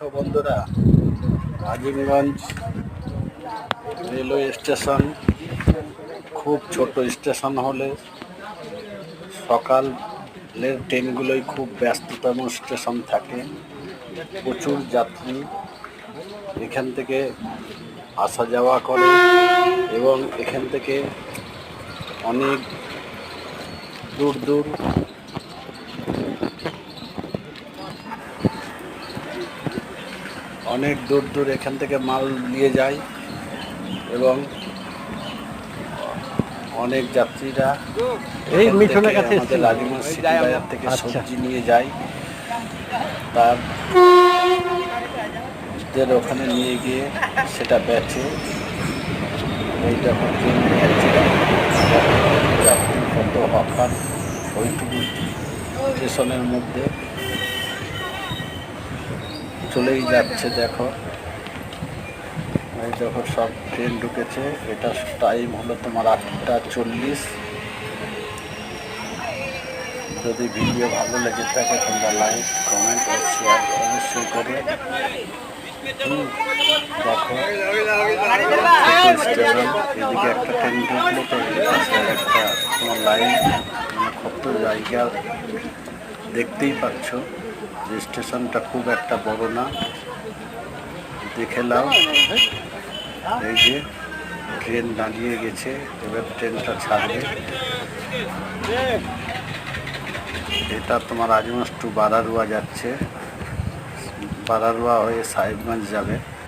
দেখো বন্ধুরা, Azimganj railway station খুব ছোট স্টেশন হলে সকালের ট্রেনগুলোই খুব ব্যস্ততম স্টেশন থাকে। প্রচুর যাত্রী এখান থেকে আসা যাওয়া করে এবং এখান থেকে অনেক দূর দূর এখান থেকে মাল নিয়ে যায় এবং অনেক যাত্রীরা এই এখান মিঠুনের থেকে কাছে আমাদের আজিমগঞ্জ সিটি বাজার থেকে সবজি নিয়ে যায়, তাদের ওখানে নিয়ে গিয়ে সেটা বেচে। এই দেখো ট্রেন যাচ্ছে, যাত্রী কত হকার ওইটুকু স্টেশনের মধ্যে চলেই যাচ্ছে। দেখো এই দেখো সব ট্রেন ঢুকেছে। এটা টাইম হলো তোমার 8টা 40। যদি ভিডিও ভালো লেগে থাকে তোমরা লাইক কমেন্ট ও শেয়ার অবশ্যই করো। দেখো স্টেশন, এদিকে একটা ট্রেন ঢুকলো তো একটা তোমার লাইন, মানে কত জায়গা দেখতেই পাচ্ছ যে স্টেশনটা খুব একটা বড় না। দেখে নাও, এই যে ট্রেন দাঁড়িয়ে গেছে, এবার ট্রেনটা ছাড়বে। এটা তোমার আজিমগঞ্জ টু বারারুয়া যাচ্ছে, বারারুয়া হয়ে সাহেবগঞ্জ যাবে।